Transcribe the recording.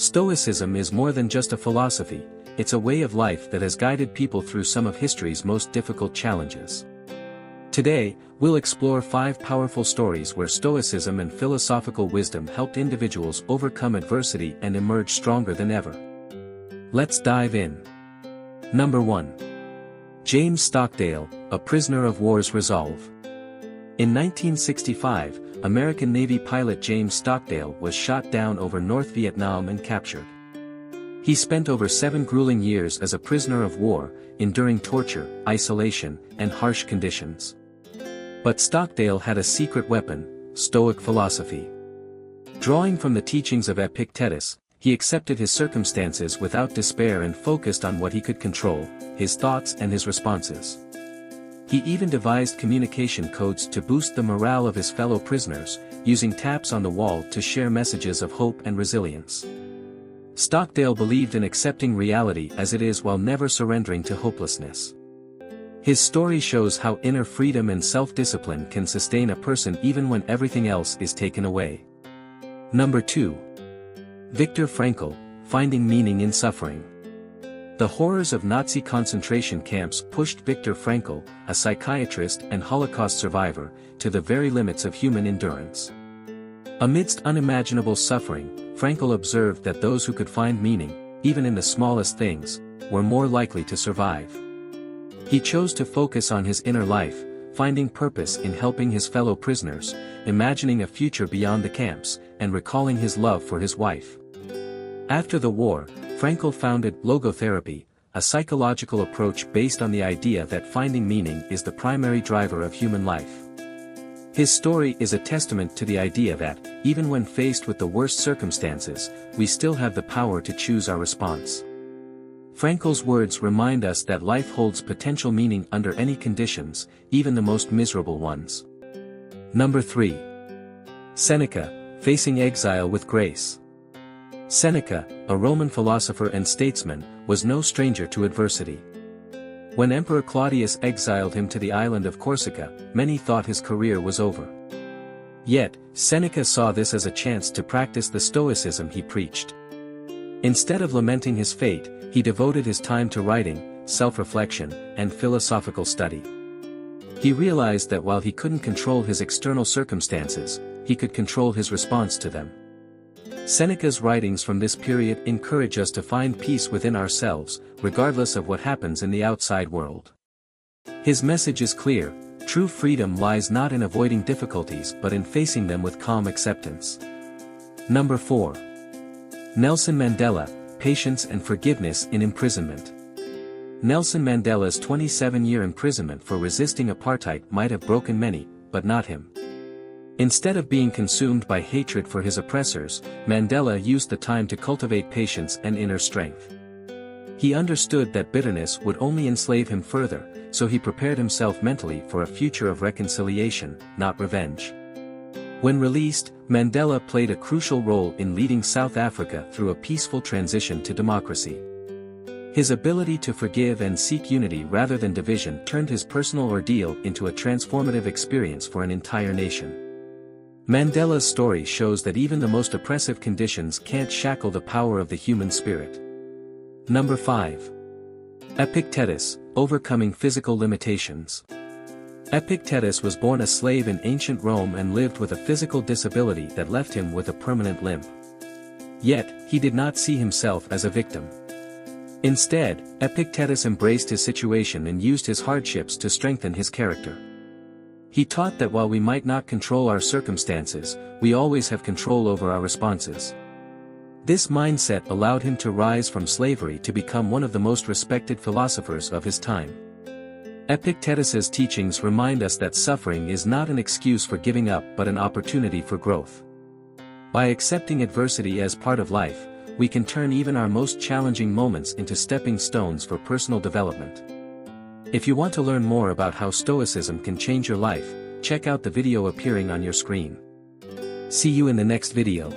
Stoicism is more than just a philosophy, it's a way of life that has guided people through some of history's most difficult challenges. Today, we'll explore 5 powerful stories where Stoicism and philosophical wisdom helped individuals overcome adversity and emerge stronger than ever. Let's dive in. Number 1. James Stockdale, A Prisoner of War's Resolve. In 1965, American Navy pilot James Stockdale was shot down over North Vietnam and captured. He spent over 7 grueling years as a prisoner of war, enduring torture, isolation, and harsh conditions. But Stockdale had a secret weapon: Stoic philosophy. Drawing from the teachings of Epictetus, he accepted his circumstances without despair and focused on what he could control, his thoughts and his responses. He even devised communication codes to boost the morale of his fellow prisoners, using taps on the wall to share messages of hope and resilience. Stockdale believed in accepting reality as it is while never surrendering to hopelessness. His story shows how inner freedom and self-discipline can sustain a person even when everything else is taken away. Number 2. Viktor Frankl, Finding Meaning in Suffering. The horrors of Nazi concentration camps pushed Viktor Frankl, a psychiatrist and Holocaust survivor, to the very limits of human endurance. Amidst unimaginable suffering, Frankl observed that those who could find meaning, even in the smallest things, were more likely to survive. He chose to focus on his inner life, finding purpose in helping his fellow prisoners, imagining a future beyond the camps, and recalling his love for his wife. After the war, Frankl founded logotherapy, a psychological approach based on the idea that finding meaning is the primary driver of human life. His story is a testament to the idea that, even when faced with the worst circumstances, we still have the power to choose our response. Frankl's words remind us that life holds potential meaning under any conditions, even the most miserable ones. Number 3. Seneca, Facing Exile with Grace. Seneca, a Roman philosopher and statesman, was no stranger to adversity. When Emperor Claudius exiled him to the island of Corsica, many thought his career was over. Yet, Seneca saw this as a chance to practice the Stoicism he preached. Instead of lamenting his fate, he devoted his time to writing, self-reflection, and philosophical study. He realized that while he couldn't control his external circumstances, he could control his response to them. Seneca's writings from this period encourage us to find peace within ourselves, regardless of what happens in the outside world. His message is clear: true freedom lies not in avoiding difficulties but in facing them with calm acceptance. Number 4. Nelson Mandela, Patience and Forgiveness in Imprisonment. Nelson Mandela's 27-year imprisonment for resisting apartheid might have broken many, but not him. Instead of being consumed by hatred for his oppressors, Mandela used the time to cultivate patience and inner strength. He understood that bitterness would only enslave him further, so he prepared himself mentally for a future of reconciliation, not revenge. When released, Mandela played a crucial role in leading South Africa through a peaceful transition to democracy. His ability to forgive and seek unity rather than division turned his personal ordeal into a transformative experience for an entire nation. Mandela's story shows that even the most oppressive conditions can't shackle the power of the human spirit. Number 5. Epictetus, Overcoming Physical Limitations. Epictetus was born a slave in ancient Rome and lived with a physical disability that left him with a permanent limp. Yet, he did not see himself as a victim. Instead, Epictetus embraced his situation and used his hardships to strengthen his character. He taught that while we might not control our circumstances, we always have control over our responses. This mindset allowed him to rise from slavery to become one of the most respected philosophers of his time. Epictetus's teachings remind us that suffering is not an excuse for giving up but an opportunity for growth. By accepting adversity as part of life, we can turn even our most challenging moments into stepping stones for personal development. If you want to learn more about how Stoicism can change your life, check out the video appearing on your screen. See you in the next video.